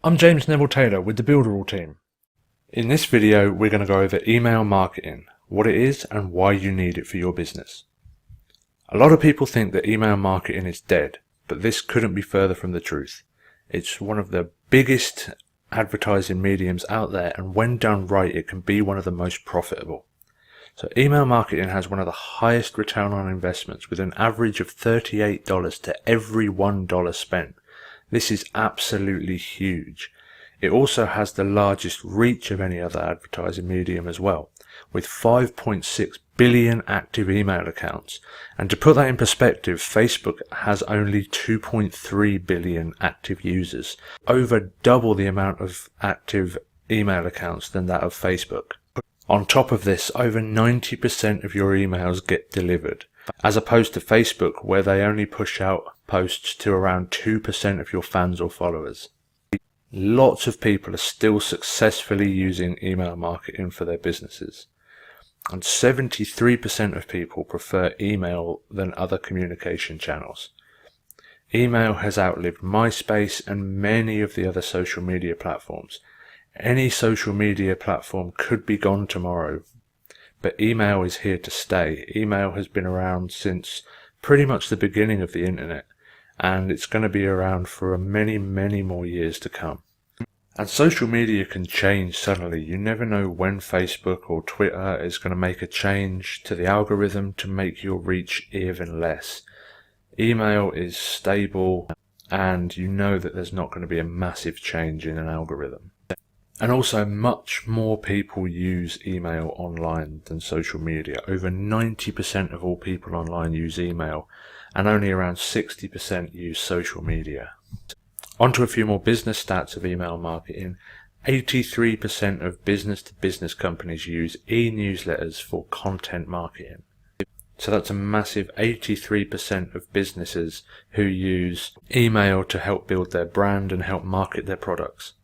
I'm James Neville Taylor with the Builderall team. In this video, we're going to go over email marketing, what it is and why you need it for your business. A lot of people think that email marketing is dead, but this couldn't be further from the truth. It's one of the biggest advertising mediums out there, and when done right, it can be one of the most profitable. So email marketing has one of the highest return on investments, with an average of $38 to every $1 spent. This is absolutely huge. It also has the largest reach of any other advertising medium as well, with 5.6 billion active email accounts. And to put that in perspective, Facebook has only 2.3 billion active users, over double the amount of active email accounts than that of Facebook. On top of this, over 90% of your emails get delivered, as opposed to Facebook, where they only push out posts to around 2% of your fans or followers. Lots of people are still successfully using email marketing for their businesses, and 73% of people prefer email than other communication channels. Email has outlived MySpace and many of the other social media platforms. Any social media platform could be gone tomorrow, but email is here to stay. Email has been around since pretty much the beginning of the internet, and it's going to be around for many more years to come. And social media can change suddenly. You never know when Facebook or Twitter is going to make a change to the algorithm to make your reach even less. Email is stable, and you know that there's not going to be a massive change in an algorithm. And also, much more people use email online than social media. Over 90% of all people online use email, and only around 60% use social media. Onto a few more business stats of email marketing. 83% of business-to-business companies use e-newsletters for content marketing. So that's a massive 83% of businesses who use email to help build their brand and help market their products.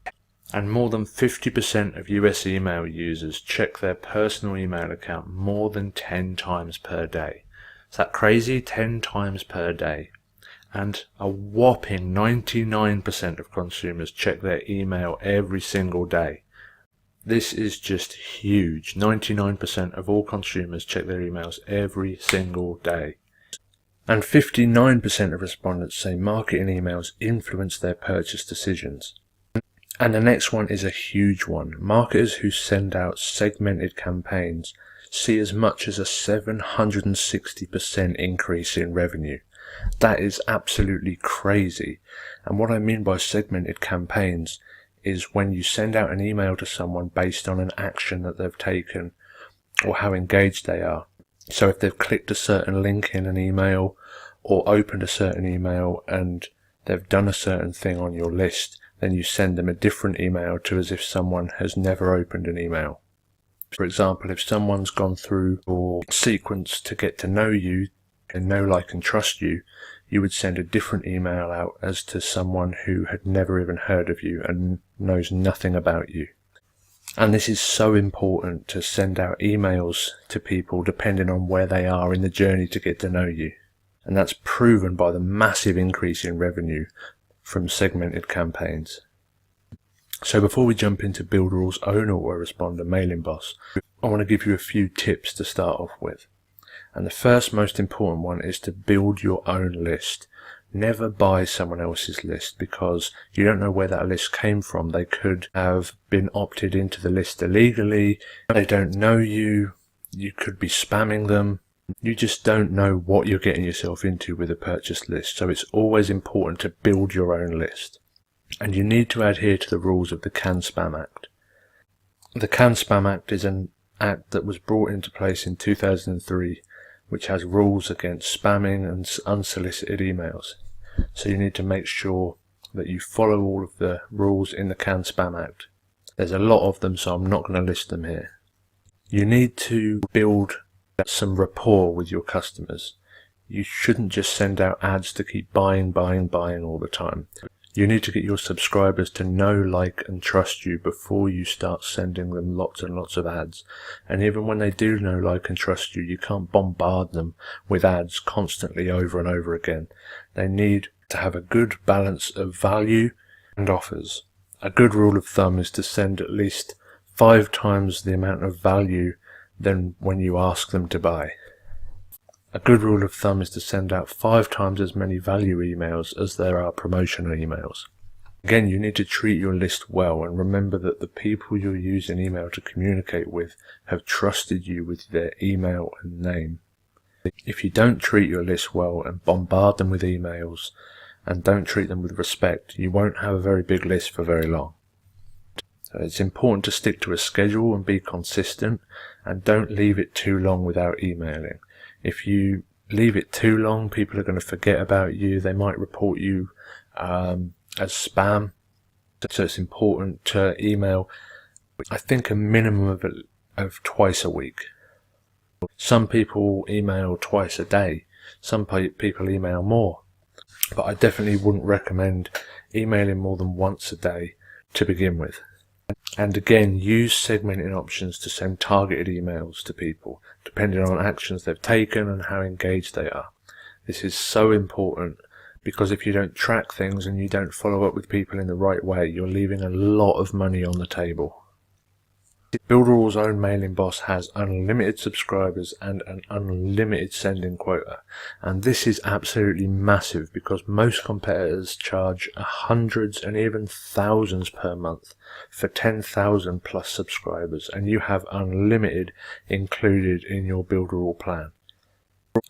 And more than 50% of US email users check their personal email account more than 10 times per day. Is that crazy? 10 times per day. And a whopping 99% of consumers check their email every single day. This is just huge. 99% of all consumers check their emails every single day. And 59% of respondents say marketing emails influence their purchase decisions. And the next one is a huge one. Marketers who send out segmented campaigns see as much as a 760% increase in revenue. That is absolutely crazy. And what I mean by segmented campaigns is when you send out an email to someone based on an action that they've taken or how engaged they are. So if they've clicked a certain link in an email or opened a certain email and they've done a certain thing on your list, then you send them a different email to as if someone has never opened an email. For example, if someone's gone through your sequence to get to know you and know, like, and trust you, you would send a different email out as to someone who had never even heard of you and knows nothing about you. And this is so important, to send out emails to people depending on where they are in the journey to get to know you. And that's proven by the massive increase in revenue from segmented campaigns. So before we jump into Builderall's own autoresponder mailing boss, I want to give you a few tips to start off with. And the first most important one is to build your own list. Never buy someone else's list, because you don't know where that list came from. They could have been opted into the list illegally. They don't know you. You could be spamming them. You just don't know what you're getting yourself into with a purchase list. So it's always important to build your own list. And you need to adhere to the rules of the CAN-SPAM Act. The CAN-SPAM Act is an act that was brought into place in 2003, which has rules against spamming and unsolicited emails. So you need to make sure that you follow all of the rules in the CAN-SPAM Act. There's a lot of them, so I'm not going to list them here. You need to build some rapport with your customers. You shouldn't just send out ads to keep buying all the time. You need to get your subscribers to know, like, and trust you before you start sending them lots and lots of ads. And even when they do know, like, and trust you, you can't bombard them with ads constantly over and over again. They need to have a good balance of value and offers. A good rule of thumb is to send at least 5 times the amount of value than when you ask them to buy. A good rule of thumb is to send out 5 times as many value emails as there are promotional emails. Again, you need to treat your list well, and remember that the people you're using email to communicate with have trusted you with their email and name. If you don't treat your list well and bombard them with emails and don't treat them with respect, you won't have a very big list for very long. So it's important to stick to a schedule and be consistent, and don't leave it too long without emailing. If you leave it too long, people are going to forget about you. They might report you as spam. So it's important to email, I think, a minimum of twice a week. Some people email twice a day. Some people email more. But I definitely wouldn't recommend emailing more than once a day to begin with. And again, use segmenting options to send targeted emails to people, depending on actions they've taken and how engaged they are. This is so important, because if you don't track things and you don't follow up with people in the right way, you're leaving a lot of money on the table. Builderall's own mailing boss has unlimited subscribers and an unlimited sending quota, and this is absolutely massive because most competitors charge hundreds and even thousands per month for 10,000 plus subscribers, and you have unlimited included in your Builderall plan.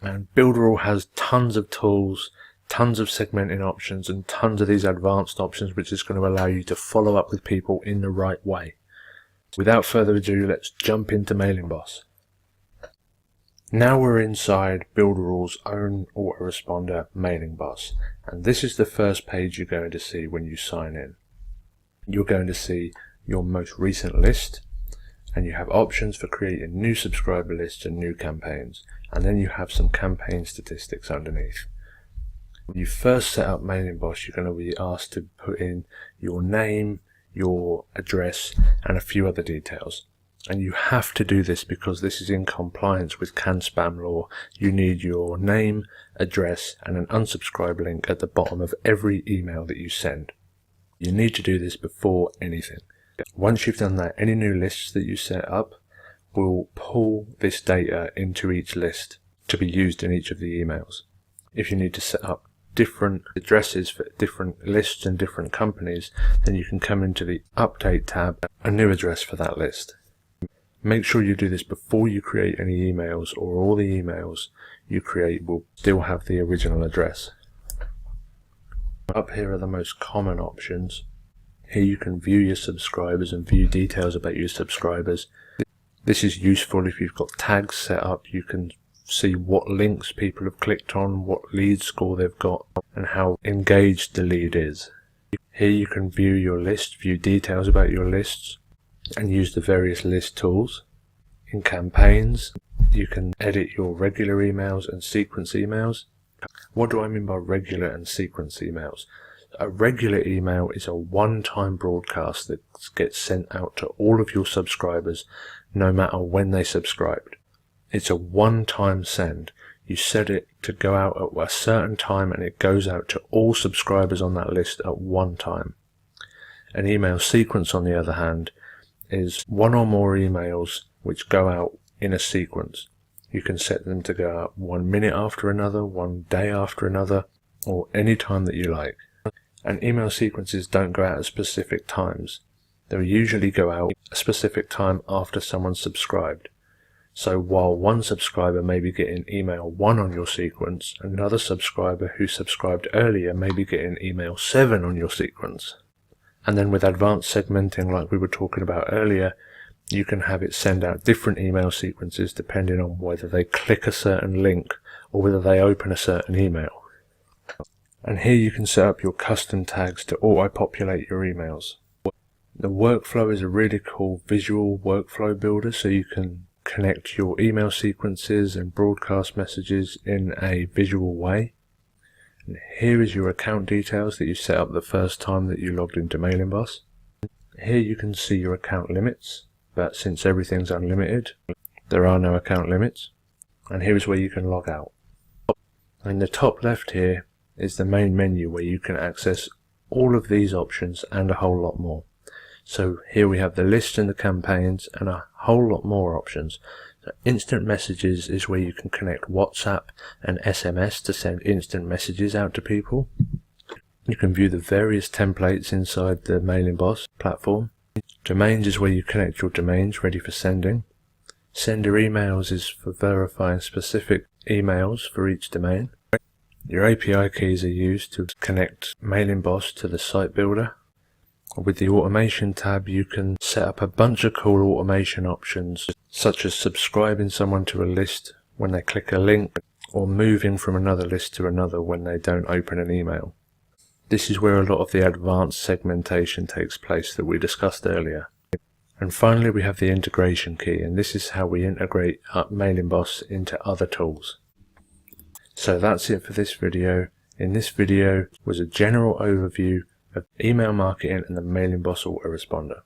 And Builderall has tons of tools, tons of segmenting options, and tons of these advanced options, which is going to allow you to follow up with people in the right way. Without further ado, let's jump into Mailing Boss. Now we're inside Builderall's own autoresponder Mailing Boss, and this is the first page you're going to see when you sign in. You're going to see your most recent list, and you have options for creating new subscriber lists and new campaigns, and then you have some campaign statistics underneath. When you first set up Mailing Boss, you're going to be asked to put in your name, your address, and a few other details. And you have to do this because this is in compliance with CAN-SPAM law. You need your name, address, and an unsubscribe link at the bottom of every email that you send. You need to do this before anything. Once you've done that, any new lists that you set up will pull this data into each list to be used in each of the emails. If you need to set up different addresses for different lists and different companies, then you can come into the Update tab, a new address for that list. Make sure you do this before you create any emails, or all the emails you create will still have the original address. Up here are the most common options. Here you can view your subscribers and view details about your subscribers. This is useful if you've got tags set up. You can see what links people have clicked on, what lead score they've got, and how engaged the lead is. Here you can view your list, view details about your lists, and use the various list tools. In campaigns, you can edit your regular emails and sequence emails. What do I mean by regular and sequence emails? A regular email is a one-time broadcast that gets sent out to all of your subscribers, no matter when they subscribed. It's a one-time send. You set it to go out at a certain time, and it goes out to all subscribers on that list at one time. An email sequence, on the other hand, is one or more emails which go out in a sequence. You can set them to go out 1 minute after another, 1 day after another, or any time that you like. And email sequences don't go out at specific times. They usually go out a specific time after someone's subscribed. So while one subscriber may be getting email 1 on your sequence, another subscriber who subscribed earlier may be getting email 7 on your sequence. And then with advanced segmenting, like we were talking about earlier, you can have it send out different email sequences depending on whether they click a certain link or whether they open a certain email. And here you can set up your custom tags to auto-populate your emails. The workflow is a really cool visual workflow builder, so you can connect your email sequences and broadcast messages in a visual way. And here is your account details that you set up the first time that you logged into Mailing Boss. Here you can see your account limits, but since everything's unlimited, there are no account limits. And here is where you can log out. In the top left here is the main menu where you can access all of these options and a whole lot more. So here we have the list and the campaigns and a whole lot more options. So instant messages is where you can connect WhatsApp and SMS to send instant messages out to people. You can view the various templates inside the MailingBoss platform. Domains is where you connect your domains ready for sending. Sender emails is for verifying specific emails for each domain. Your API keys are used to connect MailingBoss to the site builder. With the automation tab, you can set up a bunch of cool automation options, such as subscribing someone to a list when they click a link, or moving from another list to another when they don't open an email. This is where a lot of the advanced segmentation takes place that we discussed earlier. And finally, we have the integration key, and this is how we integrate MailingBoss into other tools. So that's it for this video. In this video was a general overview of email marketing and the MailingBoss autoresponder.